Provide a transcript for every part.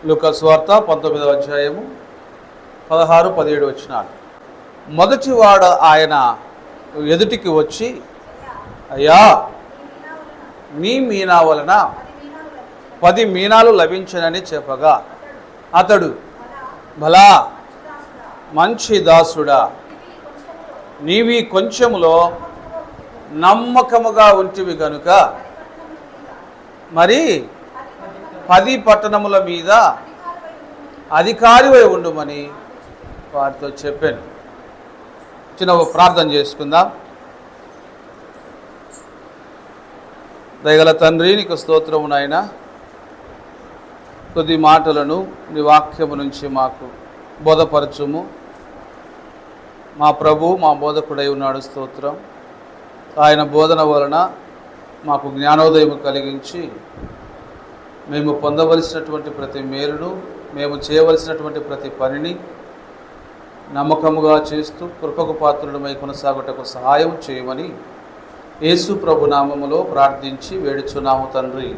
లూకా సువార్త 19వ అధ్యాయము 16-17 వచనాలు. మొదటివాడు ఆయన ఎదుటికి వచ్చి, అయ్యా, నీ మీనా వలన 10 మీనాలు లభించనని చెప్పగా అతడు, భలా మంచి దాసుడా, నీవి కొంచెములో నమ్మకముగా ఉంటివి గనుక మరి 10 పట్టణముల మీద అధికారివై ఉండుమని వారితో చెప్పాను. చిన్న ప్రార్థన చేసుకుందాం. దయగల తండ్రి, నీకు స్తోత్రము నాయనా. కొద్ది మాటలను నీ వాక్యము నుంచి మాకు బోధపరచుము. మా ప్రభు మా బోధకుడై ఉన్నాడు, స్తోత్రం. ఆయన బోధన వలన మాకు జ్ఞానోదయం కలిగించి మేము పొందవలసినటువంటి ప్రతి మేలును, మేము చేయవలసినటువంటి ప్రతి పనిని నమ్మకముగా చేస్తూ కృపకు పాత్రులమై కొనసాగుటకు సహాయం చేయమని యేసు ప్రభు నామములో ప్రార్థించి వేడుచున్నాము తండ్రి.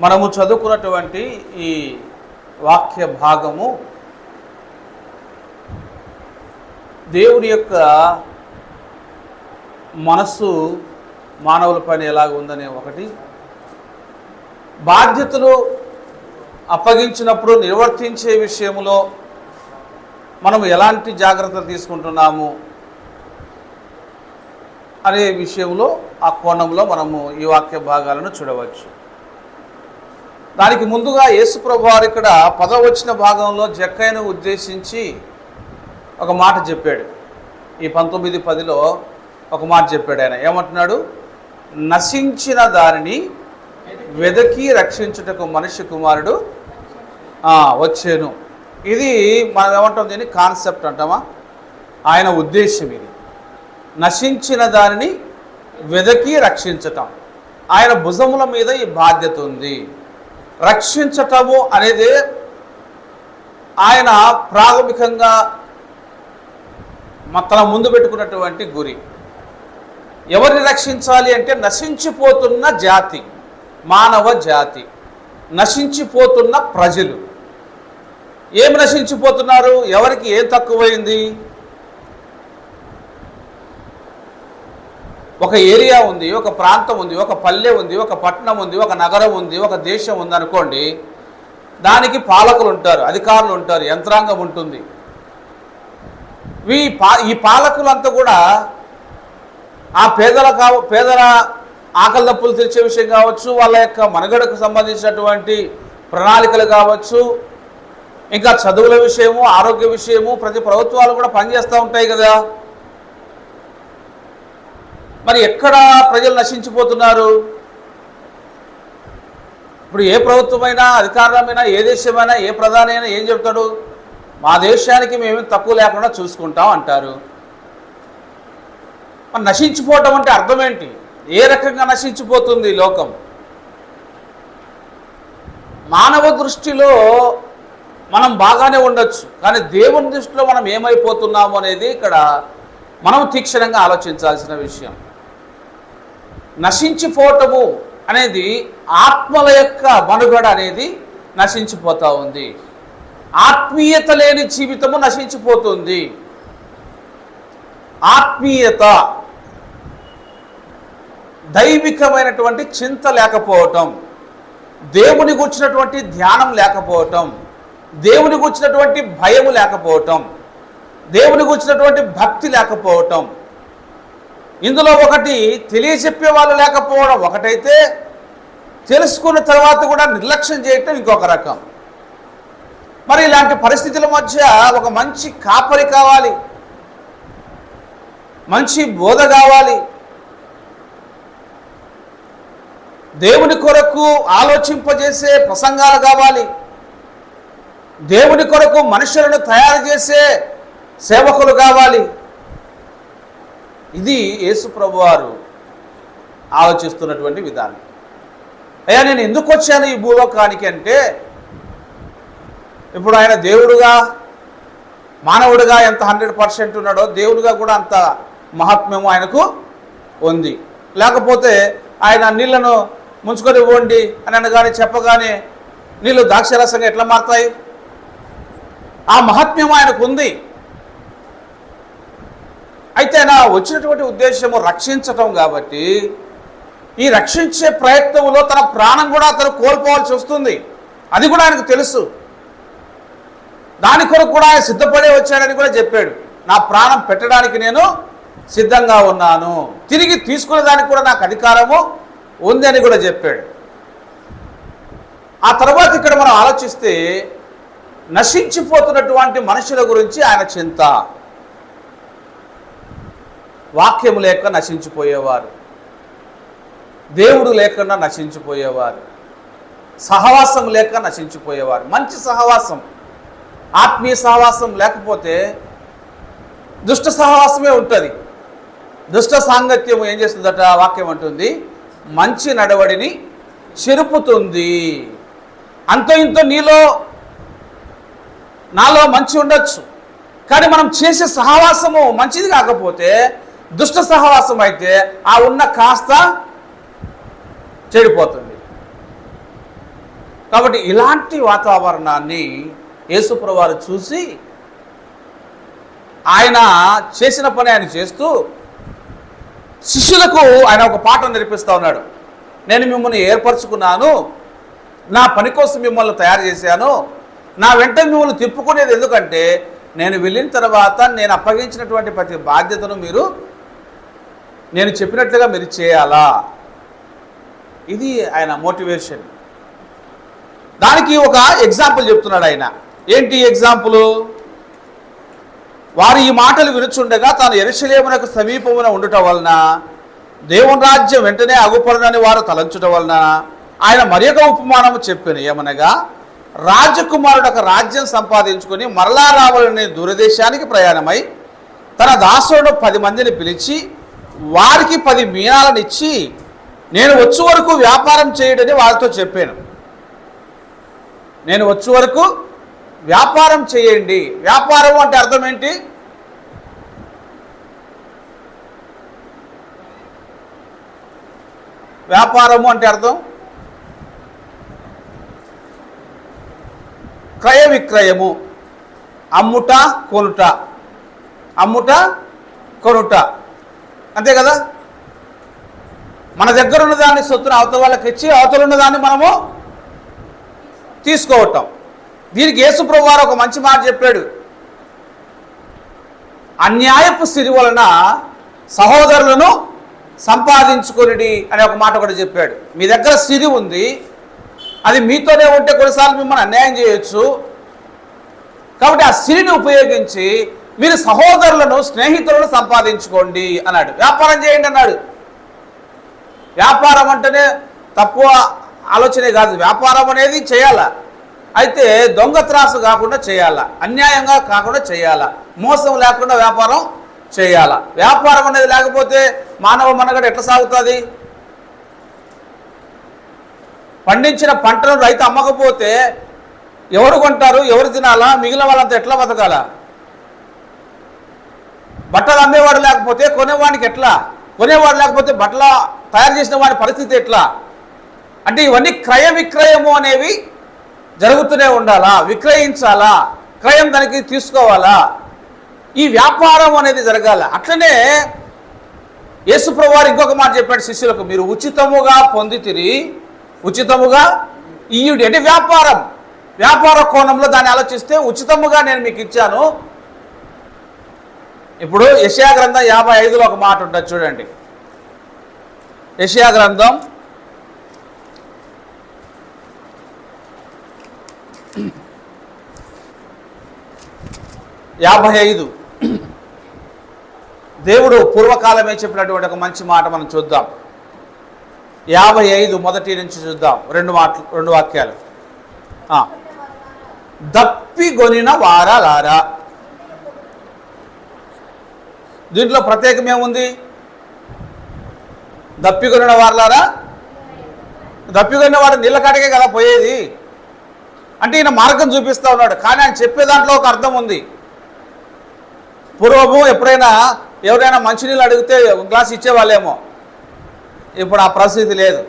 మనము చదువుకున్నటువంటి ఈ వాక్య భాగము దేవుని యొక్క మనస్సు మానవుల పైన ఎలాగ ఉందనే ఒకటి, బాధ్యతలు అప్పగించినప్పుడు నిర్వర్తించే విషయంలో మనం ఎలాంటి జాగ్రత్తలు తీసుకుంటున్నాము అనే విషయంలో, ఆ కోణంలో మనము ఈ వాక్య భాగాలను చూడవచ్చు. దానికి ముందుగా యేసుప్రభు వారు ఇక్కడ 10వ వచన భాగంలో జక్కయ్యను ఉద్దేశించి ఒక మాట చెప్పాడు. ఈ 19:10లో ఒక మాట చెప్పాడు. ఆయన ఏమంటున్నాడు? నశించిన దానిని వెదకి రక్షించుటకు మనిషి కుమారుడు వచ్చాను. ఇది మనం ఏమంటాం, దీన్ని కాన్సెప్ట్ అంటామా? ఆయన ఉద్దేశం ఇది. నశించిన దానిని వెదకి రక్షించటం, ఆయన భుజముల మీద ఈ బాధ్యత ఉంది. రక్షించటము అనేది ఆయన ప్రాథమికంగా తన ముందు పెట్టుకున్నటువంటి గురి. ఎవరిని రక్షించాలి అంటే నశించిపోతున్న జాతి, మానవ జాతి, నశించిపోతున్న ప్రజలు. ఏమి నశించిపోతున్నారు? ఎవరికి ఏం తక్కువైంది? ఒక ఏరియా ఉంది, ఒక ప్రాంతం ఉంది, ఒక పల్లె ఉంది, ఒక పట్టణం ఉంది, ఒక నగరం ఉంది, ఒక దేశం ఉంది అనుకోండి. దానికి పాలకులు ఉంటారు, అధికారులు ఉంటారు, యంత్రాంగం ఉంటుంది. ఈ పాలకులంతా కూడా ఆ పేదల ఆకలి దప్పులు తీర్చే విషయం కావచ్చు, వాళ్ళ యొక్క మనుగడకు సంబంధించినటువంటి ప్రణాళికలు కావచ్చు, ఇంకా చదువుల విషయము, ఆరోగ్య విషయము, ప్రతి ప్రభుత్వాలు కూడా పనిచేస్తూ ఉంటాయి కదా. మరి ఎక్కడ ప్రజలు నశించిపోతున్నారు? ఇప్పుడు ఏ ప్రభుత్వమైనా, అధికారమైనా, ఏ దేశమైనా, ఏ ప్రధాని అయినా ఏం చెప్తాడు? మా దేశానికి మేము తక్కువ లేకుండా చూసుకుంటాం అంటారు. మరి నశించిపోవటం అంటే అర్థం ఏంటి? ఏ రకంగా నశించిపోతుంది లోకం? మానవ దృష్టిలో మనం బాగానే ఉండొచ్చు, కానీ దేవుని దృష్టిలో మనం ఏమైపోతున్నాము అనేది ఇక్కడ మనం తీక్షణంగా ఆలోచించాల్సిన విషయం. నశించిపోవటము అనేది ఆత్మల యొక్క మనుగడ అనేది నశించిపోతూ ఉంది. ఆత్మీయత లేని జీవితము నశించిపోతుంది. ఆత్మీయత, దైవికమైనటువంటి చింత లేకపోవటం, దేవుని గురించినటువంటి ధ్యానం లేకపోవటం, దేవుని గురించినటువంటి భయము లేకపోవటం, దేవుని గురించినటువంటి భక్తి లేకపోవటం. ఇందులో ఒకటి తెలియచెప్పే వాళ్ళు లేకపోవడం ఒకటైతే, తెలుసుకున్న తర్వాత కూడా నిర్లక్ష్యం చేయటం ఇంకొక రకం. మరి ఇలాంటి పరిస్థితుల మధ్య ఒక మంచి కాపరి కావాలి, మంచి బోధ కావాలి, దేవుని కొరకు ఆలోచింపజేసే ప్రసంగాలు కావాలి, దేవుని కొరకు మనుషులను తయారు చేసే సేవకులు కావాలి. ఇది యేసు ప్రభు వారు ఆలోచిస్తున్నటువంటి విధానం. అయ్యా, నేను ఎందుకు వచ్చాను ఈ భూలోకానికి అంటే, ఇప్పుడు ఆయన దేవుడుగా, మానవుడిగా ఎంత 100% ఉన్నాడో, దేవుడిగా కూడా అంత మహాత్మ్యము ఆయనకు ఉంది. లేకపోతే ఆయన నీళ్లను ముంచుకొని ఇవ్వండి అని అనగానే చెప్పగానే నీళ్ళు ద్రాక్షరసంగా ఎట్లా మారుతాయి? ఆ మహాత్మ్యం ఆయనకు ఉంది. అయితే ఆయన వచ్చినటువంటి ఉద్దేశము రక్షించటం కాబట్టి ఈ రక్షించే ప్రయత్నంలో తన ప్రాణం కూడా అతను కోల్పోవాల్సి వస్తుంది. అది కూడా ఆయనకు తెలుసు. దాని కొరకు కూడా ఆయన సిద్ధపడే వచ్చాడని కూడా చెప్పాడు. నా ప్రాణం పెట్టడానికి నేను సిద్ధంగా ఉన్నాను, తిరిగి తీసుకునే దానికి కూడా నాకు అధికారము ఉంది అని కూడా చెప్పాడు. ఆ తర్వాత ఇక్కడ మనం ఆలోచిస్తే నశించిపోతున్నటువంటి మనుషుల గురించి ఆయన చింత. వాక్యము లేక నశించిపోయేవారు, దేవుడు లేకుండా నశించిపోయేవారు, సహవాసం లేక నశించిపోయేవారు. మంచి సహవాసం, ఆత్మీయ సహవాసం లేకపోతే దుష్ట సహవాసమే ఉంటుంది. దుష్ట సాంగత్యము ఏం చేస్తుందట? వాక్యం అంటుంది, మంచి నడవడిని చెరుపుతుంది. అంతో ఇంతో నాలో మంచి ఉండొచ్చు, కానీ మనం చేసే సహవాసము మంచిది కాకపోతే, దుష్ట సహవాసం అయితే ఆ ఉన్న కాస్త చెడిపోతుంది. కాబట్టి ఇలాంటి వాతావరణాన్ని యేసుప్రభువు వారు చూసి ఆయన చేసిన పని ఆయన చేస్తూ శిష్యులకు ఆయన ఒక పాఠం నేర్పిస్తూ ఉన్నాడు. నేను మిమ్మల్ని ఏర్పరచుకున్నాను, నా పని కోసం మిమ్మల్ని తయారు చేశాను, నా వెంట మిమ్మల్ని తిప్పుకునేది ఎందుకంటే నేను వెళ్ళిన తర్వాత నేను అప్పగించినటువంటి ప్రతి బాధ్యతను నేను చెప్పినట్లుగా మీరు చేయాలా. ఇది ఆయన మోటివేషన్. దానికి ఒక ఎగ్జాంపుల్ చెప్తున్నాడు ఆయన. ఏంటి ఎగ్జాంపుల్? వారు ఈ మాటలు వినుచుండగా తాను యెరూషలేమునకు సమీపమున ఉండుట వలన దేవుని రాజ్యం వెంటనే అగుపడనని వారు తలంచుట వలన ఆయన మరి ఒక ఉపమానము చెప్పాను. ఏమనగా, రాజకుమారుడు ఒక రాజ్యం సంపాదించుకొని మరలా రావాలనే దూరదేశానికి ప్రయాణమై తన దాసుడు 10 మందిని పిలిచి వారికి 10 మీనాలను ఇచ్చి నేను వచ్చే వరకు వ్యాపారం చేయడని వారితో చెప్పాను. నేను వచ్చే వరకు వ్యాపారం చేయండి. వ్యాపారం అంటే అర్థం ఏంటి? వ్యాపారము అంటే అర్థం క్రయ విక్రయము, అమ్ముట కొనుట, అమ్ముట కొనుట, అంతే కదా. మన దగ్గర ఉన్న దాన్ని సొత్తును అవతల వాళ్ళకి ఇచ్చి అవతల ఉన్న దాన్ని మనము తీసుకోవటం. దీనికి యేసుప్రభువు వారు ఒక మంచి మాట చెప్పాడు. అన్యాయపు సిరి వలన సహోదరులను సంపాదించుకొనిడి అనే ఒక మాట కూడా చెప్పాడు. మీ దగ్గర సిరి ఉంది, అది మీతోనే ఉంటే కొన్నిసార్లు మిమ్మల్ని అన్యాయం చేయొచ్చు. కాబట్టి ఆ సిరిని ఉపయోగించి మీరు సహోదరులను, స్నేహితులను సంపాదించుకోండి అన్నాడు. వ్యాపారం చేయండి అన్నాడు. వ్యాపారం అంటేనే తక్కువ ఆలోచనే కాదు, వ్యాపారం అనేది చేయాలా. అయితే దొంగ త్రాసు కాకుండా చేయాలా, అన్యాయంగా కాకుండా చేయాలా, మోసం లేకుండా వ్యాపారం చేయాలా. వ్యాపారం అనేది లేకపోతే మానవ మనుగడ ఎట్లా సాగుతుంది? పండించిన పంటను రైతు అమ్మకపోతే ఎవరు కొంటారు? ఎవరు తినాలా? మిగిలిన వాళ్ళంతా ఎట్లా బతకాలా? బట్టలు అమ్మేవాడు లేకపోతే కొనేవాడికి ఎట్లా? కొనేవాడు లేకపోతే బట్టల తయారు చేసిన వాడి పరిస్థితి ఎట్లా? అంటే ఇవన్నీ క్రయ విక్రయము అనేవి జరుగుతూనే ఉండాలా, విక్రయించాలా, క్రయం దానికి తీసుకోవాలా. ఈ వ్యాపారం అనేది జరగాల. అట్లనే యేసుప్రభువు వారు ఇంకొక మాట చెప్పాడు శిష్యులకు, మీరు ఉచితముగా పొందితిరి, ఉచితముగా ఇయ్యుడి. అంటే వ్యాపార కోణంలో దాన్ని ఆలోచిస్తే ఉచితముగా నేను మీకు ఇచ్చాను. ఇప్పుడు యెషయా గ్రంథం 55లో ఒక మాట ఉంటుంది చూడండి. యెషయా గ్రంథం 55 దేవుడు పూర్వకాలమే చెప్పినటువంటి ఒక మంచి మాట మనం చూద్దాం. 55 మొదటి నుంచి చూద్దాం. రెండు వాక్యాలు. దప్పిగొనిన వారలారా. దీంట్లో ప్రత్యేకం ఏముంది? దప్పిగొనిన వారలారా. దప్పిగొనిన వాడు నీళ్ళ కాటికే కదా పోయేది. అంటే ఈయన మార్గం చూపిస్తూ ఉన్నాడు, కానీ ఆయన చెప్పే దాంట్లో ఒక అర్థం ఉంది. పూర్వము ఎప్పుడైనా ఎవరైనా మంచినీళ్ళు అడిగితే ఒక గ్లాస్ ఇచ్చేవాళ్ళేమో, ఇప్పుడు ఆ పరిస్థితి లేదు.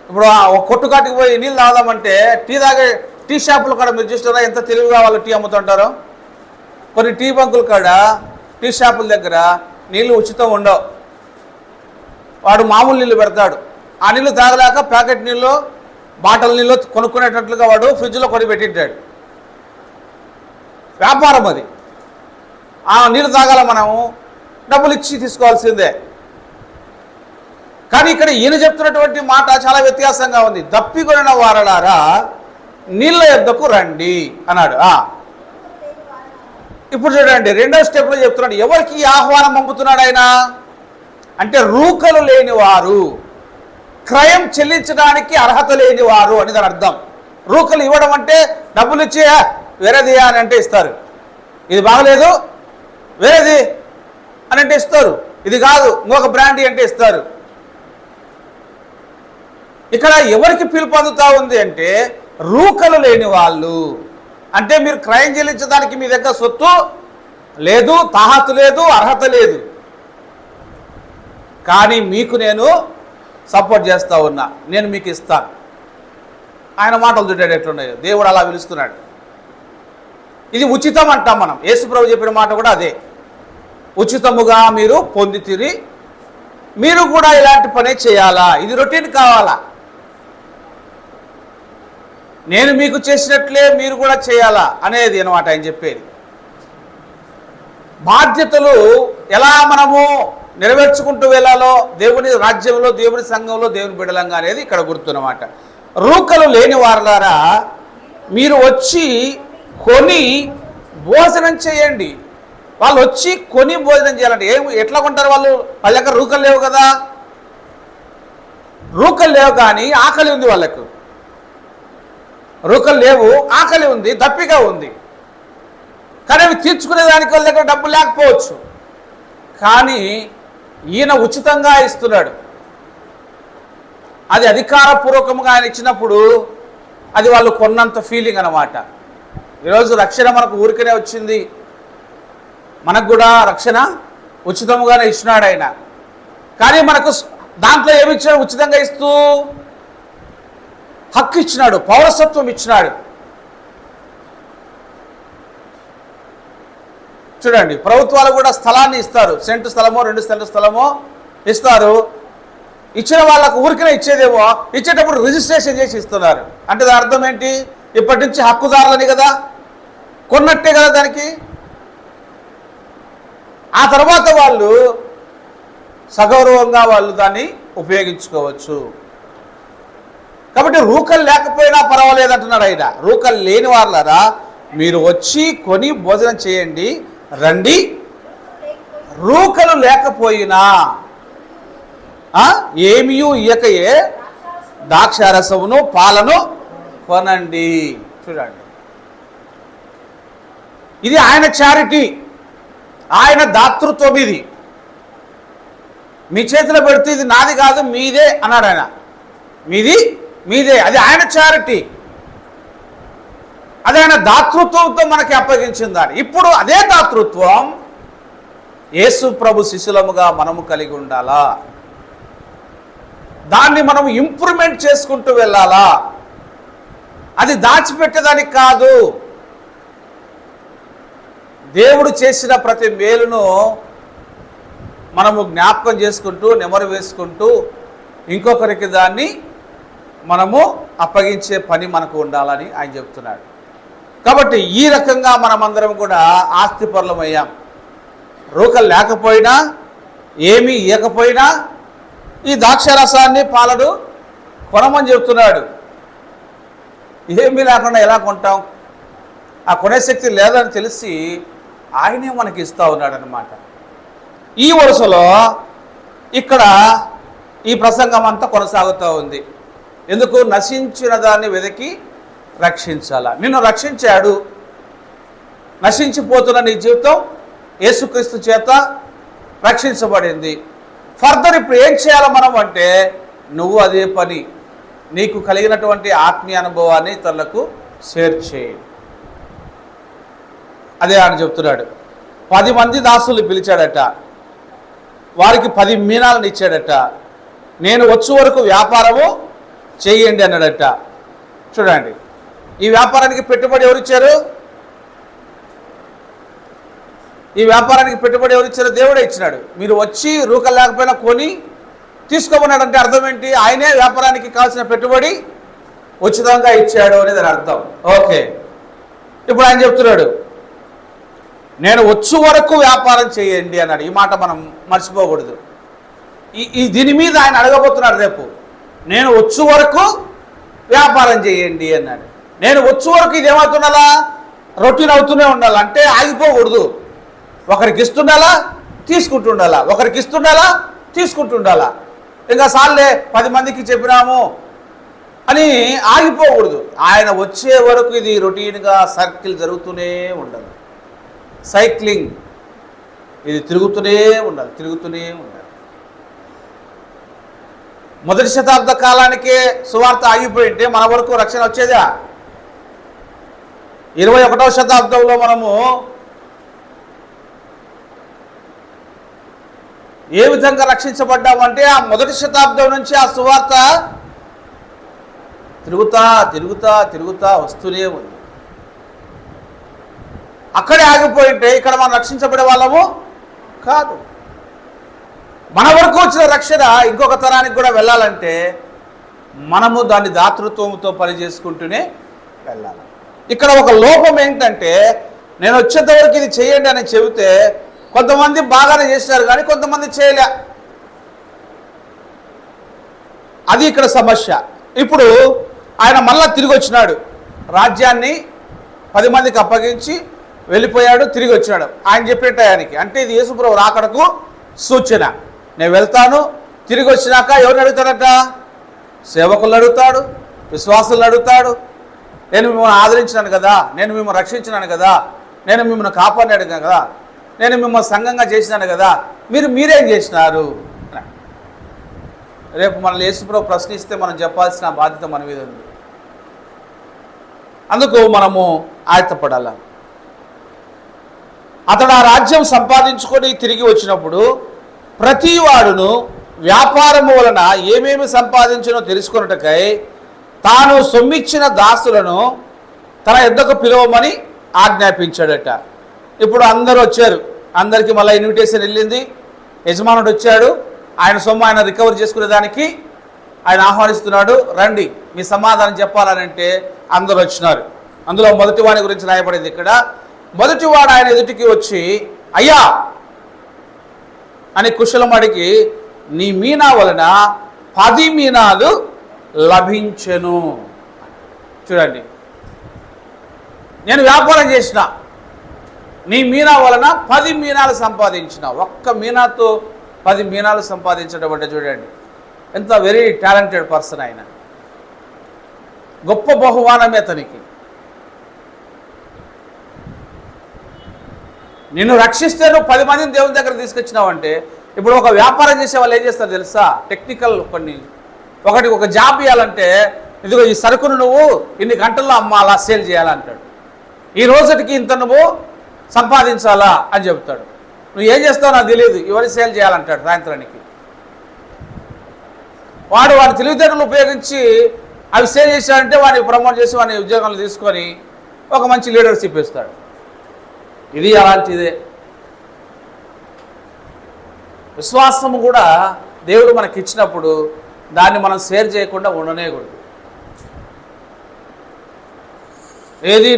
ఇప్పుడు ఒక కొట్టు కాటికి పోయి నీళ్ళు తాగుదామంటే టీ షాపుల కాడ మీరు చూస్తారా ఎంత తెలివిగా వాళ్ళు టీ అమ్ముతుంటారో. కొన్ని టీ బంకుల కాడ టీ షాపుల దగ్గర నీళ్ళు ఉచితం ఉండవు, వాడు మామూలు నీళ్ళు పెడతాడు. ఆ నీళ్ళు తాగలేక ప్యాకెట్ నీళ్ళు బాటిల్ నీళ్ళు కొనుక్కునేటట్లుగా వాడు ఫ్రిడ్జ్లో కొని పెట్టింటాడు. వ్యాపారం అది. ఆ నీళ్ళు తాగాల మనము డబ్బులు ఇచ్చి తీసుకోవాల్సిందే. కానీ ఇక్కడ ఈయన చెప్తున్నటువంటి మాట చాలా వ్యత్యాసంగా ఉంది. దప్పికొనిన వారలారా నీళ్ళ యొద్దకు రండి అన్నాడు. ఇప్పుడు చూడండి, రెండో స్టెప్లో చెప్తున్నాడు. ఎవరికి ఆహ్వానం పంపుతున్నాడు ఆయన అంటే రూకలు లేనివారు, క్రయం చెల్లించడానికి అర్హత లేనివారు అని దాని అర్థం. రూకలు ఇవ్వడం అంటే డబ్బులు ఇచ్చి వేరేది అని అంటే ఇస్తారు, ఇది బాగలేదు వేరేది అని అంటే ఇస్తారు, ఇది కాదు ఇంకొక బ్రాండ్ అంటే ఇస్తారు. ఇక్కడ ఎవరికి పిలుపు అందుతా ఉంది అంటే రూకలు లేని వాళ్ళు. అంటే మీరు క్రయం చెల్లించడానికి మీ దగ్గర సొత్తు లేదు, తాహతు లేదు, అర్హత లేదు, కానీ మీకు నేను సపోర్ట్ చేస్తూ ఉన్నా, నేను మీకు ఇస్తాను. ఆయన మాటలు చూడాడు ఎట్లున్నాయో. దేవుడు అలా పిలుస్తున్నాడు. ఇది ఉచితం అంటాం మనం. యేసుప్రభు చెప్పిన మాట కూడా అదే, ఉచితముగా మీరు పొందితిరి, మీరు కూడా ఇలాంటి పనే చేయాలా, ఇది రొటీన్ కావాలా, నేను మీకు చేసినట్లే మీరు కూడా చేయాలా అనేది అన్నమాట ఆయన చెప్పేది. బాధ్యతలు ఎలా మనము నెరవేర్చుకుంటూ వెళ్ళాలో దేవుని రాజ్యంలో, దేవుని సంఘంలో, దేవుని బిడ్డలంగా అనేది ఇక్కడ గుర్తున్నమాట. రూకలు లేని వారలారా మీరు వచ్చి కొని భోజనం చేయండి. వాళ్ళు వచ్చి కొని భోజనం చేయాలంటే ఎట్లా కొంటారు వాళ్ళు? వాళ్ళ దగ్గర రూకలు లేవు కదా. రూకలు లేవు కానీ ఆకలి ఉంది వాళ్ళకు. రూకలు లేవు, ఆకలి ఉంది, దప్పిగా ఉంది. కానీ అవి తీర్చుకునేదానికి వాళ్ళ దగ్గర డబ్బు లేకపోవచ్చు. కానీ ఈయన ఉచితంగా ఇస్తున్నాడు. అది అధికారపూర్వకంగా ఆయన ఇచ్చినప్పుడు అది వాళ్ళు కొన్నంత ఫీలింగ్ అన్నమాట. ఈరోజు రక్షణ మనకు ఊరికనే వచ్చింది, మనకు కూడా రక్షణ ఉచితంగానే ఇచ్చినాడు ఆయన. కానీ మనకు దాంట్లో ఏమి ఇచ్చాడు? ఉచితంగా ఇస్తూ హక్కు ఇచ్చినాడు, పౌరసత్వం ఇచ్చినాడు. చూడండి, ప్రభుత్వాలు కూడా స్థలాన్ని ఇస్తారు, సెంటు స్థలమో 2 సెంటు స్థలమో ఇస్తారు. ఇచ్చిన వాళ్ళకు ఊరికనే ఇచ్చేదేమో, ఇచ్చేటప్పుడు రిజిస్ట్రేషన్ చేసి ఇస్తున్నారు. అంటే దాని అర్థం ఏంటి? ఇప్పటి నుంచి హక్కుదారులని కదా, కొన్నట్టే కదా దానికి. ఆ తర్వాత వాళ్ళు సగౌరవంగా వాళ్ళు దాన్ని ఉపయోగించుకోవచ్చు. కాబట్టి రూకలు లేకపోయినా పర్వాలేదు అంటున్నాడు ఆయన. రూకలు లేని వాళ్ళరా మీరు వచ్చి కొని భోజనం చేయండి, రండి. రూకలు లేకపోయినా ఏమీ ఇయ్యకయే ద్రాక్షారసమును పాలను కొనండి. చూడండి, ఇది ఆయన చారిటీ, ఆయన దాతృత్వం. ఇది మీ చేతిలో పెడితే ఇది నాది కాదు మీదే అన్నాడు ఆయన. మీదే, అది ఆయన చారిటీ, అది ఆయన దాతృత్వంతో మనకి అప్పగించిందని. ఇప్పుడు అదే దాతృత్వం యేసు ప్రభు శిష్యులముగా మనము కలిగి ఉండాలా, దాన్ని మనం ఇంప్రూవ్మెంట్ చేసుకుంటూ వెళ్ళాలా. అది దాచిపెట్టేదానికి కాదు. దేవుడు చేసిన ప్రతి మేలును మనము జ్ఞాపకం చేసుకుంటూ, నెమరు వేసుకుంటూ ఇంకొకరికి దాన్ని మనము అప్పగించే పని మనకు ఉండాలని ఆయన చెప్తున్నాడు. కాబట్టి ఈ రకంగా మనమందరం కూడా ఆస్తిపరులమయ్యాం. రూకలు లేకపోయినా, ఏమీ ఇవ్వకపోయినా ఈ ద్రాక్షారసాన్ని పాలను కొనమని చెప్తున్నాడు. ఏమీ లేకుండా ఎలా కొంటాం? ఆ కొనే శక్తి లేదని తెలిసి ఆయనే మనకి ఇస్తూ ఉన్నాడు అన్నమాట. ఈ వరుసలో ఇక్కడ ఈ ప్రసంగం అంతా కొనసాగుతూ ఉంది. ఎందుకు? నశించిన దాన్ని వెతికి రక్షించాలా. నిన్ను రక్షించాడు. నశించిపోతున్న నీ జీవితం యేసుక్రీస్తు చేత రక్షించబడింది. ఫర్దర్ ఇప్పుడు ఏం చేయాలి మనం అంటే, నువ్వు అదే పని, నీకు కలిగినటువంటి ఆత్మీయ అనుభవాన్ని ఇతరులకు షేర్ చేయి. అదే ఆయన చెప్తున్నాడు. 10 మంది దాసులు పిలిచాడట, వారికి 10 మీనాలను ఇచ్చాడట. నేను వచ్చే వరకు వ్యాపారము చేయండి అన్నాడట. చూడండి, ఈ వ్యాపారానికి పెట్టుబడి ఎవరిచ్చారు? ఈ వ్యాపారానికి పెట్టుబడి ఎవరిచ్చారు? దేవుడే ఇచ్చినాడు. మీరు వచ్చి రూకలు లేకపోయినా కొని తీసుకోమన్నాడంటే అర్థం ఏంటి? ఆయనే వ్యాపారానికి కావాల్సిన పెట్టుబడి ఉచితంగా ఇచ్చాడు అనేది దాని అర్థం. ఓకే, ఇప్పుడు ఆయన చెప్తున్నాడు, నేను వచ్చు వరకు వ్యాపారం చేయండి అన్నాడు. ఈ మాట మనం మర్చిపోకూడదు. దీని మీద ఆయన అడగబోతున్నాడు రేపు. నేను వచ్చు వరకు వ్యాపారం చేయండి అన్నాడు. నేను వచ్చు వరకు ఇది ఏమవుతుండాలా? రొటీన్ అవుతూనే ఉండాలి. అంటే ఆగిపోకూడదు. ఒకరికి ఇస్తుండాలా, తీసుకుంటుండాలా, ఒకరికి ఇస్తుండాలా, తీసుకుంటుండాలా. ఇంకా సార్లే 10 మందికి చెప్పినాము అని ఆగిపోకూడదు. ఆయన వచ్చే వరకు ఇది రొటీన్గా సర్కిల్ జరుగుతూనే ఉండాలి. సైక్లింగ్, ఇది తిరుగుతూనే ఉండాలి, తిరుగుతూనే ఉండాలి. మొదటి శతాబ్ద కాలానికే సువార్త ఆగిపోయింటే మన వరకు రక్షణ వచ్చేదా? 21వ శతాబ్దంలో మనము ఏ విధంగా రక్షించబడ్డామంటే ఆ మొదటి శతాబ్దం నుంచి ఆ సువార్త తిరుగుతా తిరుగుతా తిరుగుతా వస్తూనే ఉంది. అక్కడే ఆగిపోయింటే ఇక్కడ మనం రక్షించబడే వాళ్ళము కాదు. మన వరకు వచ్చిన రక్షణ ఇంకొక తరానికి కూడా వెళ్ళాలంటే మనము దాన్ని దాతృత్వంతో పని చేసుకుంటూనే వెళ్ళాలి. ఇక్కడ ఒక లోపం ఏంటంటే, నేను వచ్చేంత వరకు ఇది చేయండి అని చెబితే కొంతమంది బాగానే చేసినారు కానీ కొంతమంది చేయలే. అది ఇక్కడ సమస్య. ఇప్పుడు ఆయన మళ్ళా తిరిగి వచ్చినాడు, రాజ్యాన్ని 10 మందికి అప్పగించి వెళ్ళిపోయాడు, తిరిగి వచ్చినాడు ఆయన చెప్పే టయానికి. అంటే ఇది యేసుప్రభు రాకడకు సూచన. నేను వెళ్తాను, తిరిగి వచ్చినాక ఎవరిని అడుగుతాడట? సేవకులను అడుగుతాడు, విశ్వాసులను అడుగుతాడు. నేను మిమ్మల్ని ఆదరించినాను కదా, నేను మిమ్మల్ని రక్షించినాను కదా, నేను మిమ్మల్ని కాపాడినాడు కదా, నేను మిమ్మల్ని సంఘంగా చేసినాను కదా, మీరేం చేసినారు? రేపు మనల్ని యేసుప్రభు ప్రశ్నిస్తే మనం చెప్పాల్సిన బాధ్యత మన మీద ఉంది. అందుకు మనము ఆయత్తపడాలి. అతడు ఆ రాజ్యం సంపాదించుకొని తిరిగి వచ్చినప్పుడు ప్రతి వాడును వ్యాపారము వలన ఏమేమి సంపాదించినో తెలుసుకొనుటకై తాను సొమ్మిచ్చిన దాసులను తన యొద్దకు పిలవమని ఆజ్ఞాపించాడట. ఇప్పుడు అందరూ వచ్చారు, అందరికీ మళ్ళీ ఇన్విటేషన్ వెళ్ళింది. యజమానుడు వచ్చాడు, ఆయన సొమ్ము ఆయన రికవర్ చేసుకునేదానికి ఆయన ఆహ్వానిస్తున్నాడు. రండి మీ సమాధానం చెప్పాలనంటే అందరూ వచ్చినారు. అందులో మొదటి వాడి గురించి రాయబడింది ఇక్కడ. మొదటివాడు ఆయన ఎదుటికి వచ్చి, అయ్యా అని కుశలం అడిగి, నీ మీనా వలన 10 మీనాలు లభించెను. చూడండి, నేను వ్యాపారం చేసిన, నీ మీనా వలన 10 మీనాలు సంపాదించిన. ఒక్క మీనాతో 10 మీనాలు సంపాదించడం అంటే చూడండి ఎంత వెరీ టాలెంటెడ్ పర్సన్ ఆయన. గొప్ప బహుమానమే అతనికి. నిన్ను రక్షిస్తే నువ్వు 10 మందిని దేవుని దగ్గర తీసుకొచ్చినావు అంటే, ఇప్పుడు ఒక వ్యాపారం చేసే వాళ్ళు ఏం చేస్తారు తెలుసా? టెక్నికల్ ఒక జాబ్ ఇవ్వాలంటే, ఇదిగో ఈ సరుకును నువ్వు ఇన్ని గంటల్లో అమ్మాలా, సేల్ చేయాలంటాడు. ఈ రోజుకి ఇంత నువ్వు సంపాదించాలా అని చెప్తాడు. నువ్వు ఏం చేస్తావు నాకు తెలియదు, ఇవన్నీ సేల్ చేయాలంటాడు సాయంత్రానికి. వాడు తెలివితేటలు ఉపయోగించి అవి సేల్ చేశాడంటే వాడిని ప్రమోట్ చేసి వాడిని ఉద్యోగాలు తీసుకొని ఒక మంచి లీడర్షిప్ ఇస్తాడు. ఇది అలాంటిదే. విశ్వాసము కూడా దేవుడు మనకి ఇచ్చినప్పుడు దాన్ని మనం షేర్ చేయకుండా ఉండనేకూడదు. ఏది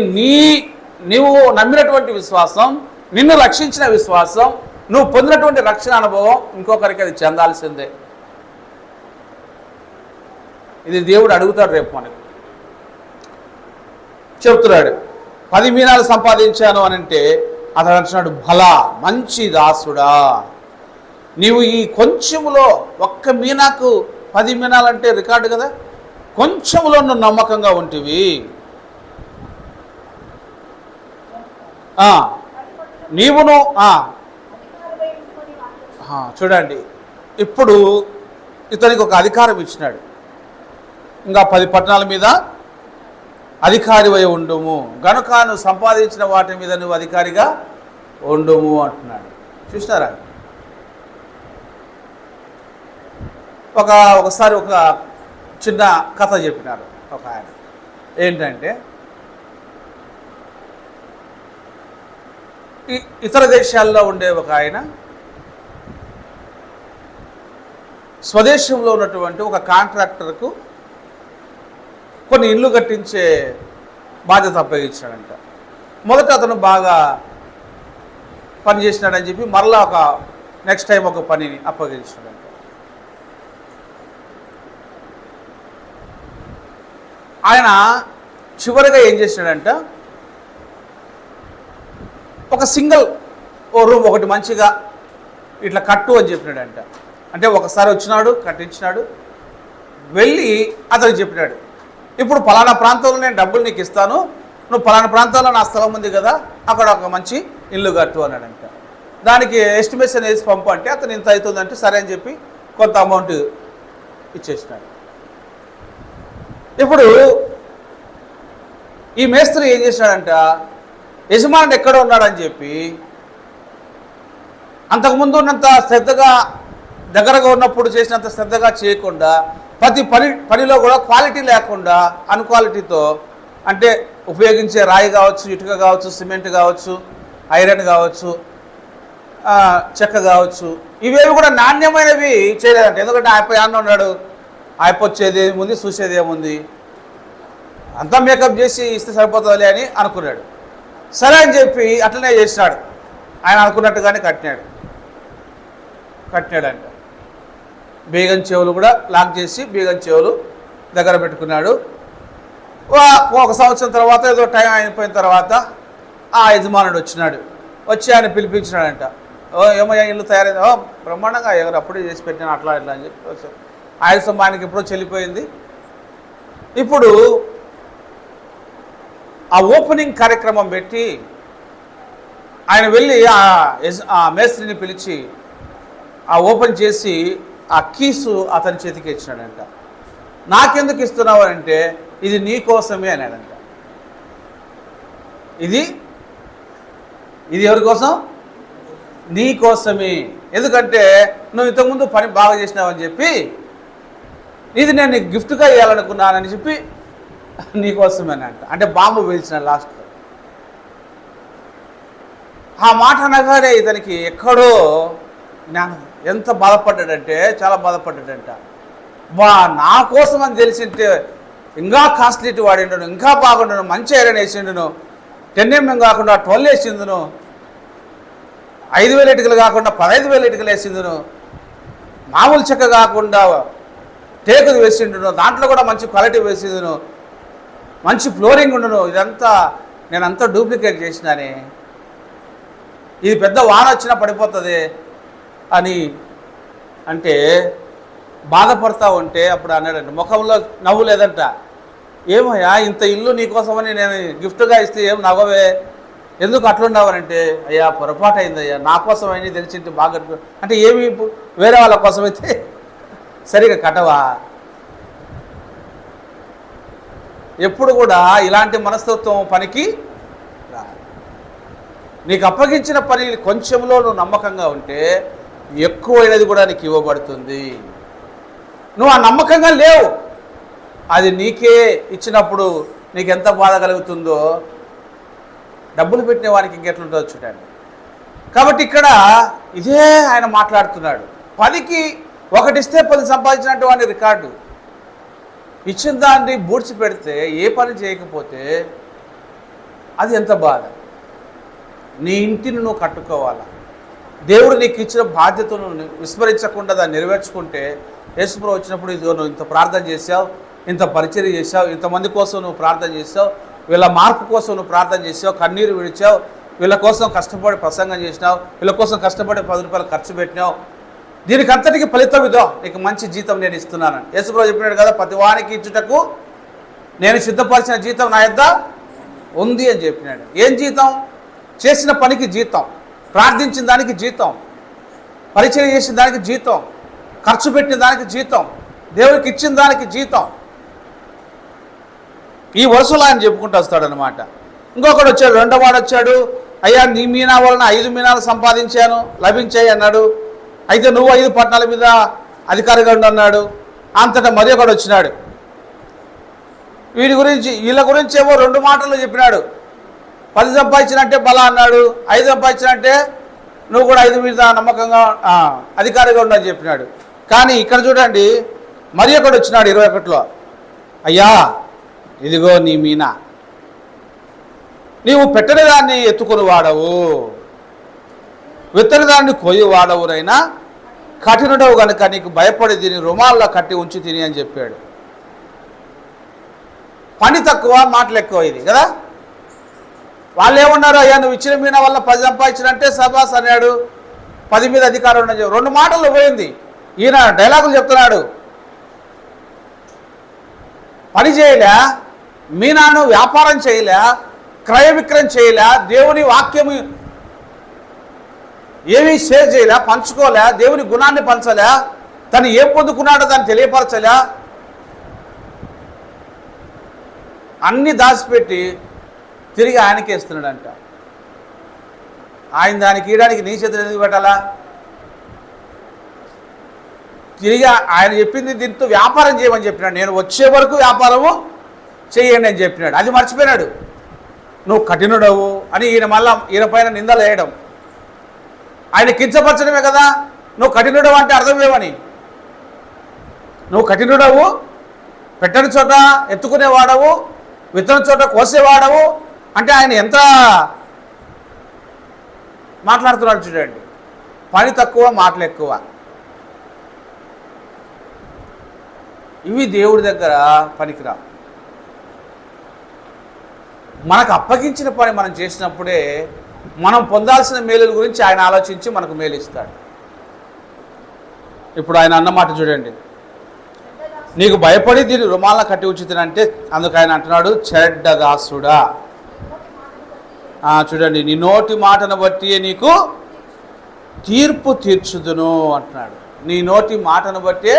నీవు నమ్మినటువంటి విశ్వాసం, నిన్ను రక్షించిన విశ్వాసం, నువ్వు పొందినటువంటి రక్షణ అనుభవం ఇంకొకరికి అది చెందాల్సిందే. ఇది దేవుడు అడుగుతాడు రేపు మనకు. చెప్తున్నాడు 10 మీనాలు సంపాదించాను అని అంటే అతడు అంటున్నాడు, భలా మంచి దాసుడా, నీవు ఈ కొంచెములో ఒక్క మీనాకు 10 మీనాలంటే రికార్డు కదా, కొంచెంలో నువ్వు నమ్మకంగా ఉంటివి, నీవును చూడండి ఇప్పుడు ఇతనికి ఒక అధికారం ఇచ్చినాడు. ఇంకా 10 పట్టణాల మీద అధికారివై ఉండుము, గనుక నువ్వు సంపాదించిన వాటి మీద నువ్వు అధికారిగా ఉండుము అంటున్నాడు. చూసినారా? ఒకసారి ఒక చిన్న కథ చెప్పినారు ఒక ఆయన. ఏంటంటే ఇతర దేశాల్లో ఉండే ఒక ఆయన స్వదేశంలో ఉన్నటువంటి ఒక కాంట్రాక్టర్కు కొన్ని ఇళ్ళు కట్టించే బాధ్యత అప్పగించాడంట. మొదట అతను బాగా పని చేసినాడని చెప్పి మరలా ఒక నెక్స్ట్ టైం ఒక పనిని అప్పగించాడంట. ఆయన చివరిగా ఏం చేసినాడంట, ఒక సింగిల్ రూమ్ ఒకటి మంచిగా ఇట్లా కట్టు అని చెప్పినాడంట. అంటే ఒకసారి వచ్చినాడు, కట్టించినాడు, వెళ్ళి అతనికి చెప్పినాడు, ఇప్పుడు ఫలానా ప్రాంతంలో నేను డబ్బులు నీకు ఇస్తాను, నువ్వు ఫలానా ప్రాంతంలో నా స్థలం ఉంది కదా, అక్కడ ఒక మంచి ఇల్లు కట్టు అన్నాడంట. దానికి ఎస్టిమేషన్ వేసి పంపు అంటే అతను ఇంత అవుతుందంటే సరే అని చెప్పి కొంత అమౌంట్ ఇచ్చేసినాడు. ఇప్పుడు ఈ మేస్త్రి ఏం చేసినాడంట, యజమానుడు ఎక్కడ ఉన్నాడని చెప్పి అంతకుముందు ఉన్నంత శ్రద్ధగా దగ్గరగా ఉన్నప్పుడు చేసినంత శ్రద్ధగా చేయకుండా ప్రతి పనిలో కూడా క్వాలిటీ లేకుండా అన్క్వాలిటీతో, అంటే ఉపయోగించే రాయి కావచ్చు, ఇటుక కావచ్చు, సిమెంట్ కావచ్చు, ఐరన్ కావచ్చు, చెక్క కావచ్చు, ఇవేవి కూడా నాణ్యమైనవి చేయలేదంట. ఎందుకంటే ఆయన ఉన్నాడు, వచ్చేది ఏముంది, చూసేది ఏముంది, అంతా మేకప్ చేసి ఇస్తే సరిపోతుంది అని అనుకున్నాడు. సరే అని చెప్పి అట్లనే చేసినాడు. ఆయన అనుకున్నట్టుగానే కట్టినాడంట. బేగం చెవులు కూడా లాక్ చేసి బేగం చెవులు దగ్గర పెట్టుకున్నాడు. ఒక సంవత్సరం తర్వాత ఏదో టైం అయిపోయిన తర్వాత ఆ యజమానుడు వచ్చినాడు. వచ్చి ఆయన పిలిపించినాడంట. ఏమయ్యా ఇల్లు తయారైంది? బ్రహ్మాండంగా ఎవరు అప్పుడే చేసి పెట్టినా అట్లా ఇట్లా అని చెప్పి ఆయుసం ఆయనకి ఎప్పుడో చెల్లిపోయింది. ఇప్పుడు ఆ ఓపెనింగ్ కార్యక్రమం పెట్టి ఆయన వెళ్ళి ఆ మేస్త్రిని పిలిచి ఆ ఓపెన్ చేసి ఆ కీసు అతని చేతికి ఇచ్చినాడంట. నాకెందుకు ఇస్తున్నావు అంటే ఇది నీ కోసమే అన్నాడంట. ఇది ఎవరి కోసం? నీ కోసమే. ఎందుకంటే నువ్వు ఇంతకుముందు పని బాగా చేసినావని చెప్పి ఇది నేను నీకు గిఫ్ట్గా ఇవ్వాలనుకున్నానని చెప్పి నీకోసమేనంట. అంటే బాంబు వేల్చిన లాస్ట్. ఆ మాట అనగానే ఇతనికి ఎక్కడో జ్ఞానం, ఎంత బాధపడ్డాడంటే చాలా బాధపడ్డాడంట. నా కోసం అని తెలిసింటే ఇంకా కాస్ట్లీటీ వాడిండును, ఇంకా బాగుండును, మంచి ఐరన్ వేసిండును, 10mm కాకుండా 12 వేసిందును, 5,000 ఇటుకలు కాకుండా 15,000 ఇటుకలు వేసిందును, మామూలు చెక్క కాకుండా టేకుది వేసిండును, దాంట్లో కూడా మంచి క్వాలిటీ వేసిందును, మంచి ఫ్లోరింగ్ ఉండును. ఇదంతా నేనంతా డూప్లికేట్ చేసినానే, ఇది పెద్ద వాన వచ్చినా పడిపోతుంది అని అంటే బాధపడతా ఉంటే అప్పుడు అన్నాడంట, ముఖంలో నవ్వు లేదంట. ఏమయ్యా ఇంత ఇల్లు నీకోసమని నేను గిఫ్ట్గా ఇస్తే ఏం నవ్వవే, ఎందుకు అట్లున్నావనంటే అయ్యా పొరపాటు అయిందయ్యా, నా కోసం అయినా తెలిసింటే బాగా అంటే ఏమి వేరే వాళ్ళ కోసమైతే సరిగా కట్టవా. ఎప్పుడు కూడా ఇలాంటి మనస్తత్వం పనికి రా. నీకు అప్పగించిన పని కొంచెంలో నువ్వు నమ్మకంగా ఉంటే ఎక్కువైనది కూడా నీకు ఇవ్వబడుతుంది. నువ్వు ఆ నమ్మకంగా లేవు, అది నీకే ఇచ్చినప్పుడు నీకు ఎంత బాధ కలుగుతుందో డబ్బులు పెట్టిన వానికి ఇంకెట్లుంటుందో చూడండి. కాబట్టి ఇక్కడ ఇదే ఆయన మాట్లాడుతున్నాడు. 10కి 1 ఇస్తే 10 సంపాదించినటువంటి రికార్డు ఇచ్చిన దాన్ని బూడ్చి పెడితే ఏ పని చేయకపోతే అది ఎంత బాధ. నీ ఇంటిని నువ్వు కట్టుకోవాలా, దేవుడు నీకు ఇచ్చిన బాధ్యతను విస్మరించకుండా దాన్ని నెరవేర్చుకుంటే యేసుప్రభువు వచ్చినప్పుడు ఇదిగో నువ్వు ఇంత ప్రార్థన చేసావు, ఇంత పరిచర్య చేసావు, ఇంతమంది కోసం నువ్వు ప్రార్థన చేసావు, వీళ్ళ మార్పు కోసం నువ్వు ప్రార్థన చేసావు, కన్నీరు విడిచావు, వీళ్ళ కోసం కష్టపడి ప్రసంగం చేసినావు, వీళ్ళ కోసం కష్టపడి 10 రూపాయలు ఖర్చు పెట్టినావు, దీనికి అంతటికి ఫలితం ఇదో, నీకు మంచి జీతం నేను ఇస్తున్నాను. యేసుప్రభువు చెప్పినాడు కదా, ప్రతి వానికి ఇచ్చుటకు నేను సిద్ధపరిచిన జీతం నా యొద్ద ఉంది అని చెప్పినాడు. ఏం జీతం? చేసిన పనికి జీతం, ప్రార్థించిన దానికి జీతం, పరిచయం చేసిన దానికి జీతం, ఖర్చు పెట్టిన దానికి జీతం, దేవుడికి ఇచ్చిన దానికి జీతం. ఈ వరుసలో ఆయన చెప్పుకుంటూ వస్తాడనమాట. ఇంకొకడు వచ్చాడు, రెండో వాడు వచ్చాడు, అయ్యా నీ మీనా వలన 5 మీనాలు సంపాదించాను, లభించాయి అన్నాడు. అయితే నువ్వు 5 పట్టణాల మీద అధికారిగా ఉండు అన్నాడు. అంతటా మరి ఒకడు వచ్చినాడు, వీళ్ళ గురించి ఏమో 2 మాటలు చెప్పినాడు. 10 సంపాదించినంటే బలా అన్నాడు, 5 సంపాదించినంటే నువ్వు కూడా 5 మీద నమ్మకంగా అధికారిగా ఉండని చెప్పినాడు. కానీ ఇక్కడ చూడండి, మరి ఒకడు వచ్చినాడు 21లో, అయ్యా ఇదిగో నీ మీనా, నీవు పెట్టని దాన్ని ఎత్తుకొని వాడవు, విత్తని దాన్ని కొయ్యి వాడవునైనా కఠినుడవు కనుక నీకు భయపడి దీన్ని రుమాల్లో కట్టి ఉంచి తిని అని చెప్పాడు. పని తక్కువ, మాటలు ఎక్కువ ఇది కదా. వాళ్ళు ఏమన్నారు, అయ్యా నువ్వు ఇచ్చిన మీనా వల్ల 10 సంపాదించినంటే సబాస్ అన్నాడు, 10 మీద అధికారం ఉండని 2 మాటలు పోయింది. ఈయన డైలాగులు చెప్తున్నాడు, పని చేయలే, మీనాను వ్యాపారం చేయలే, క్రయ విక్రయం చేయలే, దేవుని వాక్యము ఏమీ షేర్ చేయలే, పంచుకోలే, దేవుని గుణాన్ని పంచలే, తను ఏం పొందుకున్నాడో దాన్ని తెలియపరచలే, అన్నీ దాచిపెట్టి తిరిగి ఆయనకే ఇస్తున్నాడంట. ఆయన దానికి ఇవ్వడానికి నీ చేతులు ఎందుకు పెట్టాలా? తిరిగి ఆయన చెప్పింది దీంతో వ్యాపారం చేయమని చెప్పినాడు, నేను వచ్చే వరకు వ్యాపారము చేయండి అని చెప్పినాడు. అది మర్చిపోయినాడు. నువ్వు కఠినుడవు అని ఈయన పైన నిందలు వేయడం, ఆయన కించపరచడమే కదా. నువ్వు కఠినుడవు అంటే అర్థమేమని? నువ్వు కఠినుడవు, పెట్టని చోట ఎత్తుకునేవాడవు, విత్తన చోట కోసేవాడవు అంటే ఆయన ఎంత మాట్లాడుతున్నాడు చూడండి. పని తక్కువ, మాటలు ఎక్కువ. ఇవి దేవుడి దగ్గర పనికిరా. మనకు అప్పగించిన పని మనం చేసినప్పుడే మనం పొందాల్సిన మేలుల గురించి ఆయన ఆలోచించి మనకు మేలు ఇస్తాడు. ఇప్పుడు ఆయన అన్నమాట చూడండి, నీకు భయపడి దీన్ని రుమాలను కట్టి ఉంచుతానంటే అందుకు ఆయన అంటున్నాడు, చెడ్డదాసుడా. చూడండి, నీ నోటి మాటను బట్టి నీకు తీర్పు తీర్చుదును అంటున్నాడు. నీ నోటి మాటను బట్టే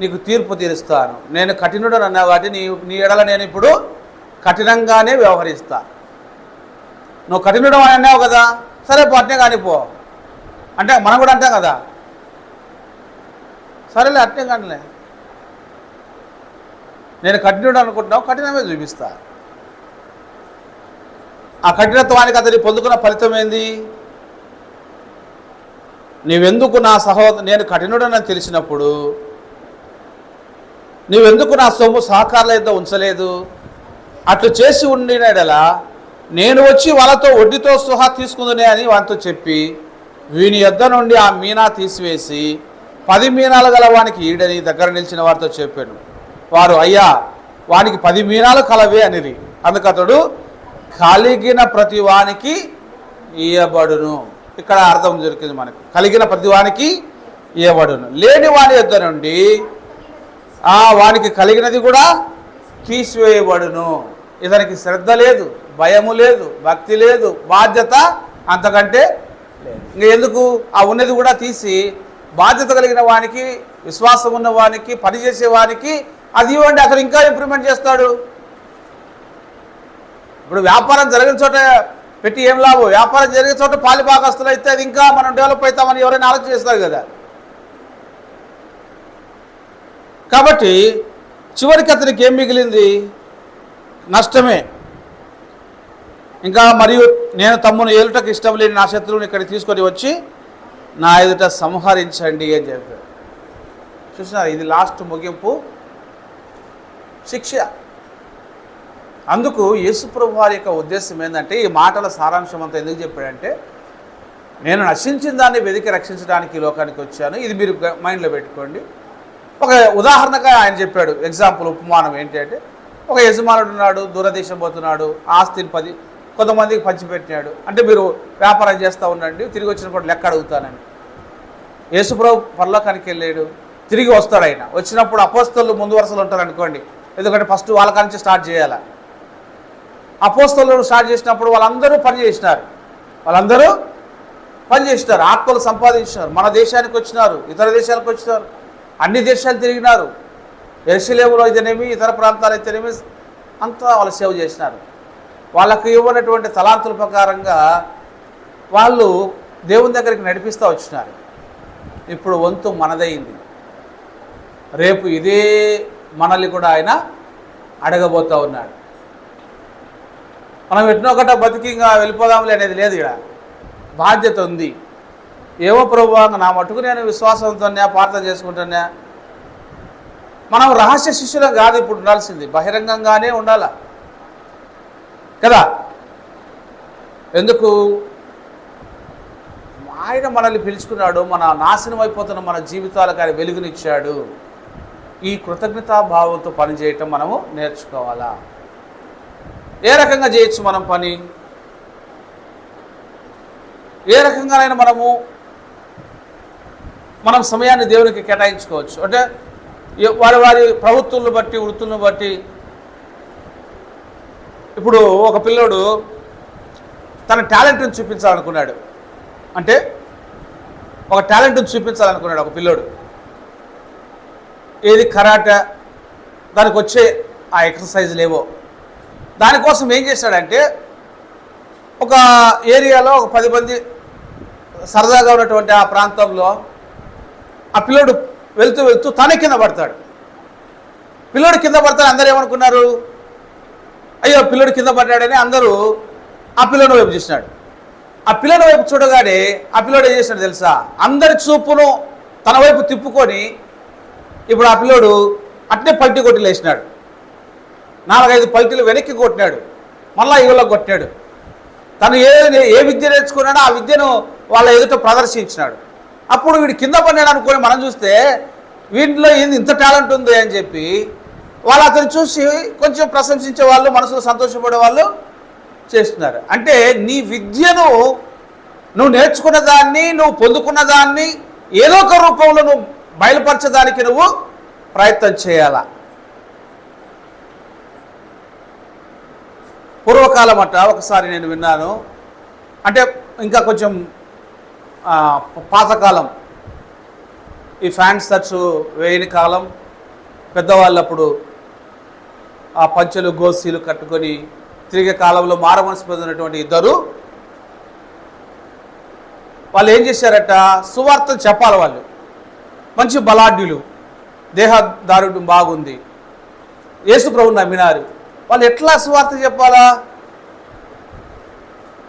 నీకు తీర్పు తీరుస్తాను. నేను కఠినుడని అన్నావు కాబట్టి నీ ఎడల నేను ఇప్పుడు కఠినంగానే వ్యవహరిస్తా. నువ్వు కఠినుడు అని అన్నావు కదా, సరే అట్నే కానిపో అంటే మనం కూడా అంటాం కదా, సరేలే అట్నే కానిలే, నేను కఠినుడు అనుకుంటున్నావు, కఠినమే చూపిస్తా. ఆ కఠినత్వానికి అతని పొందుకున్న ఫలితం ఏంది? నీవెందుకు నా నేను కఠినుడని తెలిసినప్పుడు నీవెందుకు నా సొమ్ము సహకారుల యొద్ద ఉంచలేదు? అట్లు చేసి ఉండినడలా నేను వచ్చి వాళ్ళతో వడ్డీతో సహా తీసుకుందునే అని వానితో చెప్పి వీని యొద్ద నుండి ఆ మీనా తీసివేసి 10 మీనాలు గల వానికి ఈడని దగ్గర నిలిచిన వారితో చెప్పాను. వారు, అయ్యా వానికి 10 మీనాలు కలవే అనిరి. అందుకతడు కలిగిన ప్రతి వానికి ఇయ్యబడును. ఇక్కడ అర్థం దొరికింది మనకు, కలిగిన ప్రతి వానికి ఇయ్యబడును. లేని వాని యొద్ద నుండి వానికి కలిగినది కూడా తీసివేయబడును. ఇతనికి శ్రద్ధ లేదు, భయము లేదు, భక్తి లేదు, బాధ్యత అంతకంటే లేదు. ఇంక ఎందుకు ఆ ఉన్నది కూడా తీసి బాధ్యత కలిగిన వానికి, విశ్వాసం ఉన్న వానికి, పనిచేసే వానికి అది ఇవ్వండి, అతను ఇంకా ఇంప్రూవ్మెంట్ చేస్తాడు. ఇప్పుడు వ్యాపారం జరిగిన చోట పెట్టి ఏం లాభం? వ్యాపారం జరిగిన చోట పాలిభాగస్తులు అయితే అది ఇంకా మనం డెవలప్ అవుతామని ఎవరైనా ఆలోచన చేస్తారు కదా. కాబట్టి చివరికి అతనికి ఏం మిగిలింది? నష్టమే. ఇంకా మరియు నేను తమ్మును ఏలుటకు ఇష్టం లేని నా శత్రువుని ఇక్కడికి తీసుకొని వచ్చి నా ఎదుట సంహరించండి అని చెప్పాడు. చూసినారు, ఇది లాస్ట్ ముగింపు, శిక్ష. అందుకు యేసుప్రభు వారి యొక్క ఉద్దేశం ఏంటంటే, ఈ మాటల సారాంశం అంతా ఎందుకు చెప్పాడంటే, నేను నశించిన దాన్ని వెతికి రక్షించడానికి ఈ లోకానికి వచ్చాను. ఇది మీరు మైండ్లో పెట్టుకోండి. ఒక ఉదాహరణగా ఆయన చెప్పాడు, ఎగ్జాంపుల్, ఉపమానం ఏంటి అంటే, ఒక యజమానుడు ఉన్నాడు, దూరదేశం పోతున్నాడు, ఆస్తిని కొంతమందికి పంచిపెట్టినాడు. అంటే మీరు వ్యాపారం చేస్తూ ఉండండి, తిరిగి వచ్చినప్పుడు లెక్క అడుగుతానని. యేసుప్రభు పరలోకానికి వెళ్ళాడు, తిరిగి వస్తాడు. ఆయన వచ్చినప్పుడు అపోస్తలు ముందు వరుసలు ఉంటారు అనుకోండి, ఎందుకంటే ఫస్ట్ వాళ్ళ నుంచి స్టార్ట్ చేయాలి. అపోస్తలు స్టార్ట్ చేసినప్పుడు వాళ్ళందరూ పని చేసినారు, ఆత్మలు సంపాదించినారు, మన దేశానికి వచ్చినారు, ఇతర దేశాలకు వచ్చినారు, అన్ని దేశాలు తిరిగినారు. యెరూషలేములో అయితేనేమి, ఇతర ప్రాంతాలు అయితేనేమి అంతా వాళ్ళు సేవ చేసినారు. వాళ్ళకు ఇవ్వనటువంటి తలాంతుల ప్రకారంగా వాళ్ళు దేవుని దగ్గరికి నడిపిస్తూ వచ్చినారు. ఇప్పుడు వంతు మనదైంది. రేపు ఇదే మనల్ని కూడా ఆయన అడగబోతూ ఉన్నాడు. మనం ఎన్నో ఒకట బతికింగా వెళ్ళిపోదాంలే అనేది లేదు. ఇక్కడ బాధ్యత ఉంది. ఏవో ప్రభువా, నా మటుకు నేను విశ్వాసంతోనే ప్రార్థన చేసుకుంటున్నా. మనం రహస్య శిష్యులం కాదు ఇప్పుడు ఉండాల్సింది, బహిరంగంగానే ఉండాల కదా. ఎందుకు? ఆయన మనల్ని పిలుచుకున్నాడు, మన నాశనం అయిపోతున్న మన జీవితాలకు ఆయన వెలుగునిచ్చాడు. ఈ కృతజ్ఞతాభావంతో పనిచేయటం మనము నేర్చుకోవాలా. ఏ రకంగా చేయొచ్చు మనం పని? ఏ రకంగానైనా మనం సమయాన్ని దేవునికి కేటాయించుకోవచ్చు. అంటే వారి వారి ప్రభుత్వాలను బట్టి, వృత్తులను బట్టి. ఇప్పుడు ఒక పిల్లోడు తన టాలెంట్ని చూపించాలనుకున్నాడు. అంటే ఒక టాలెంట్ని చూపించాలనుకున్నాడు ఒక పిల్లోడు. ఏది? కరాటే. దానికి వచ్చే ఆ ఎక్సర్సైజ్లు ఏవో. దానికోసం ఏం చేశాడంటే, ఒక ఏరియాలో ఒక 10 మంది సరదాగా ఉన్నటువంటి ఆ ప్రాంతంలో ఆ పిల్లోడు వెళ్తూ వెళ్తూ తనే కింద పడతాడు. పిల్లోడు కింద పడతాడు. అందరూ ఏమనుకున్నారు? అయ్యో పిల్లోడు కింద పడ్డాడని అందరూ ఆ పిల్లోడి వైపు చూసినాడు. ఆ పిల్లోడి వైపు చూడగానే ఆ పిల్లోడు ఏం చేసినాడు తెలుసా? అందరి చూపును తన వైపు తిప్పుకొని ఇప్పుడు ఆ పిల్లోడు అట్నే పల్టీ కొట్టి లేచినాడు. 4-5 పల్టీలు వెనక్కి కొట్టినాడు. మళ్ళా ఇవ్వలో కొట్టాడు. తను ఏ విద్య నేర్చుకున్నాడో ఆ విద్యను వాళ్ళ ఎదుట ప్రదర్శించినాడు. అప్పుడు వీడు కింద పడినాడు అనుకొని మనం చూస్తే వీటిలో ఏంది ఇంత టాలెంట్ ఉంది అని చెప్పి వాళ్ళు అతను చూసి కొంచెం ప్రశంసించే వాళ్ళు, మనసులో సంతోషపడే వాళ్ళు చేస్తున్నారు. అంటే నీ విద్యను, నువ్వు నేర్చుకున్న దాన్ని, నువ్వు పొందుకున్న దాన్ని ఏదో ఒక రూపంలో నువ్వు బయలుపరచడానికి నువ్వు ప్రయత్నం చేయాలా. పూర్వకాలం ఒకసారి నేను విన్నాను. అంటే ఇంకా కొంచెం పాతకాలం, ఈ ఫ్యాన్ షర్ట్స్ వేయని కాలం, పెద్దవాళ్ళు అప్పుడు ఆ పంచెలు గోసీలు కట్టుకొని తిరిగే కాలంలో మారమనసు పొందినటువంటి ఇద్దరు వాళ్ళు ఏం చేశారట? సువార్త చెప్పాలి. వాళ్ళు మంచి బలాఢ్యులు, దేహదారుడు బాగుంది, యేసు ప్రభువుని నమ్మినారు. వాళ్ళు ఎట్లా సువార్త చెప్పాలా?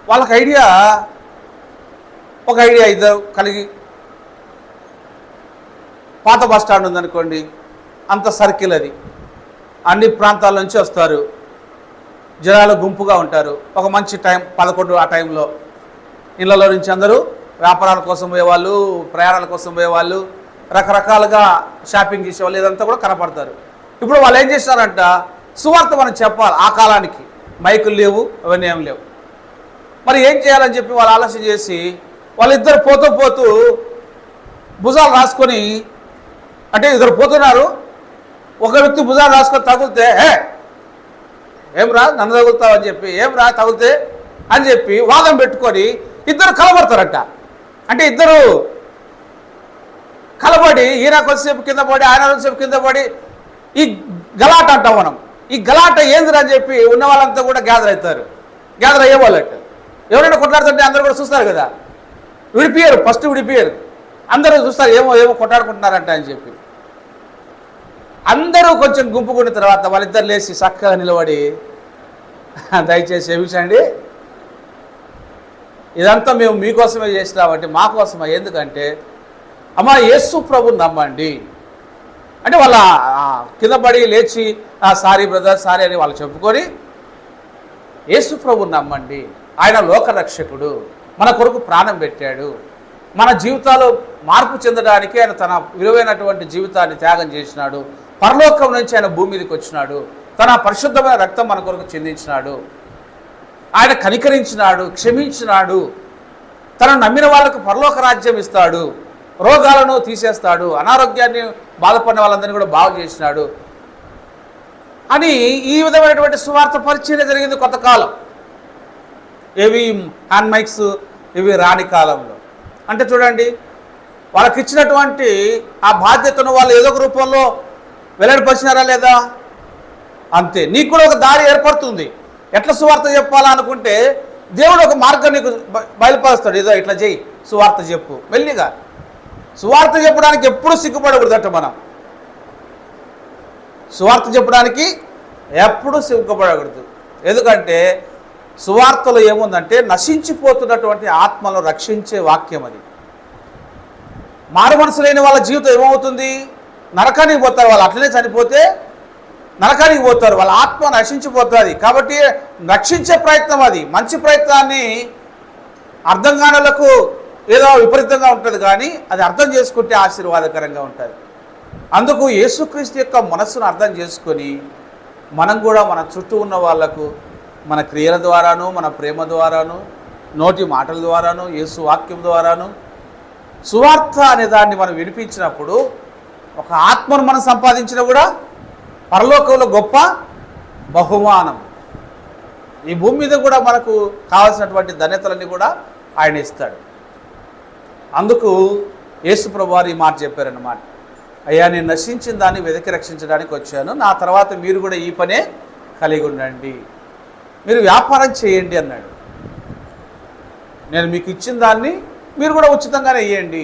వాళ్ళకి ఒక ఐడియా ఇద్దరు కలిగి, పాత బస్ స్టాండ్ ఉందనుకోండి, అంత సర్కిల్ అది, అన్ని ప్రాంతాల నుంచి వస్తారు, జనాలు గుంపుగా ఉంటారు. ఒక మంచి టైం 11 ఆ టైంలో ఇళ్ళలో నుంచి అందరూ వ్యాపారాల కోసం పోయేవాళ్ళు, ప్రయాణాల కోసం పోయేవాళ్ళు, రకరకాలుగా షాపింగ్ చేసేవాళ్ళు, ఇదంతా కూడా కనపడతారు. ఇప్పుడు వాళ్ళు ఏం చేస్తారంట? సువార్త మనం చెప్పాలి. ఆ కాలానికి మైకులు లేవు, అవన్నీ ఏం లేవు. మరి ఏం చేయాలని చెప్పి వాళ్ళు ఆలోచన చేసి వాళ్ళిద్దరు పోతూ భుజాలు రాసుకొని, అంటే ఇద్దరు పోతున్నారు, ఒక వ్యక్తి భుజాలు రాసుకొని తగిలితే ఏం రా నన్ను తగులుతావు అని చెప్పి, ఏం రా తగిలితే అని చెప్పి వాదం పెట్టుకొని ఇద్దరు కలబడతారట. అంటే ఇద్దరు కలబడి, ఈయన కొద్దిసేపు కింద పడి, ఆయన కొద్దిసేపు కింద పడి, ఈ గలాట అంటాం మనం. ఈ గలాట ఏందిరా అని చెప్పి ఉన్న వాళ్ళంతా కూడా గ్యాదర్ అవుతారు. గ్యాదర్ అయ్యేవాళ్ళట. ఎవరైనా కొట్లాడుతుంటే అందరూ కూడా చూస్తారు కదా, విడిపియరు, ఫస్ట్ విడిపియరు, అందరూ చూస్తారు ఏమో కొట్లాడుకుంటున్నారంట అని చెప్పి. అందరూ కొంచెం గుంపుకున్న తర్వాత వాళ్ళిద్దరు లేచి చక్కగా నిలబడి, దయచేసి క్షమించండి, ఇదంతా మేము మీకోసమే చేసినామంటే మా కోసమే. ఎందుకంటే అమ్మా యేసు ప్రభుని నమ్మండి అంటే వాళ్ళ కింద పడి లేచి సారీ బ్రదర్ సారీ అని వాళ్ళు చెప్పుకొని, యేసు ప్రభుని నమ్మండి, ఆయన లోకరక్షకుడు, మన కొరకు ప్రాణం పెట్టాడు, మన జీవితాలు మార్పు చెందడానికి ఆయన తన విలువైనటువంటి జీవితాన్ని త్యాగం చేసినాడు, పరలోకం నుంచి ఆయన భూమి మీదకి వచ్చినాడు, తన పరిశుద్ధమైన రక్తం మన కొరకు చెందించినాడు, ఆయన కనికరించినాడు, క్షమించినాడు, తనను నమ్మిన వాళ్ళకు పరలోక రాజ్యం ఇస్తాడు, రోగాలను తీసేస్తాడు, అనారోగ్యాన్ని బాధపడిన వాళ్ళందరినీ కూడా బాగు చేసినాడు అని ఈ విధమైనటువంటి సువార్త పరిచయం జరిగింది కొంతకాలం. ఏవి హ్యాండ్ మైక్స్ ఇవి రాని కాలంలో. అంటే చూడండి, వాళ్ళకి ఇచ్చినటువంటి ఆ బాధ్యతను వాళ్ళు ఏదో ఒక రూపంలో వెల్లడిపరిచినారా లేదా? అంతే. నీకు కూడా ఒక దారి ఏర్పడుతుంది. ఎట్లా సువార్త చెప్పాలా అనుకుంటే దేవుడు ఒక మార్గం నీకు బయలుపరుస్తాడు. ఏదో ఇట్లా చేయి, సువార్త చెప్పు. మెల్లిగా సువార్త చెప్పడానికి ఎప్పుడు సిగ్గుపడకూడదట. మనం సువార్త చెప్పడానికి ఎప్పుడూ సిగ్గుపడకూడదు. ఎందుకంటే సువార్తలో ఏముందంటే నశించిపోతున్నటువంటి ఆత్మలను రక్షించే వాక్యం అది. మారు మనసు లేని వాళ్ళ జీవితం ఏమవుతుంది? నరకానికి పోతారు. వాళ్ళు అట్లనే చనిపోతే నరకానికి పోతారు, వాళ్ళ ఆత్మ నశించిపోతుంది. కాబట్టి రక్షించే ప్రయత్నం అది. మంచి ప్రయత్నాన్ని అర్థం కానులకు ఏదో విపరీతంగా ఉంటుంది, కానీ అది అర్థం చేసుకుంటే ఆశీర్వాదకరంగా ఉంటుంది. అందుకు యేసుక్రీస్తు యొక్క మనస్సును అర్థం చేసుకొని మనం కూడా మన చుట్టూ ఉన్న వాళ్లకు మన క్రియల ద్వారాను, మన ప్రేమ ద్వారాను, నోటి మాటల ద్వారాను, యేసు వాక్యం ద్వారాను సువార్త అనే దాన్ని మనం వినిపించినప్పుడు ఒక ఆత్మను మనం సంపాదించినా కూడా పరలోకంలో గొప్ప బహుమానం. ఈ భూమి మీద కూడా మనకు కావాల్సినటువంటి ధన్యతలన్నీ కూడా ఆయన ఇస్తాడు. అందుకు యేసు ప్రభువారు ఈ మాట చెప్పారన్నమాట, అయ్యా నేను నశించిన దాన్ని వెతికి రక్షించడానికి వచ్చాను, నా తర్వాత మీరు కూడా ఈ పనే కలిగి ఉండండి, మీరు వ్యాపారం చేయండి అన్నాడు. నేను మీకు ఇచ్చిన దాన్ని మీరు కూడా ఉచితంగానే ఇవ్వండి.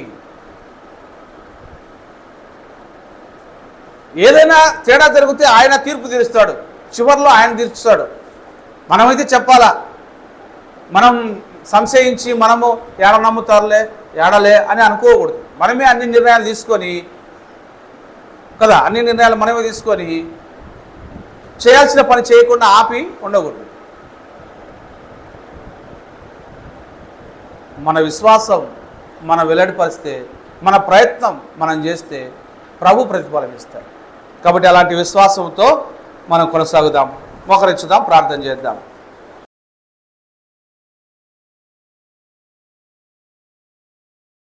ఏదైనా తేడా జరిగితే ఆయన తీర్పు తీరుస్తాడు, చివరిలో ఆయన తీర్చుతాడు. మనమైతే చెప్పాలా, మనం సంశయించి మనము ఏడ నమ్ముతారులే ఏడలే అని అనుకోకూడదు. మనమే అన్ని నిర్ణయాలు తీసుకొని కదా, అన్ని నిర్ణయాలు మనమే తీసుకొని చేయాల్సిన పని చేయకుండా ఆపి ఉండకూడదు. మన విశ్వాసం మనం వెల్లడిపరిస్తే, మన ప్రయత్నం మనం చేస్తే ప్రభు ప్రతిఫలం ఇస్తాడు. కాబట్టి అలాంటి విశ్వాసంతో మనం కొనసాగుదాం, మోకరించుదాం, ప్రార్థన చేద్దాం.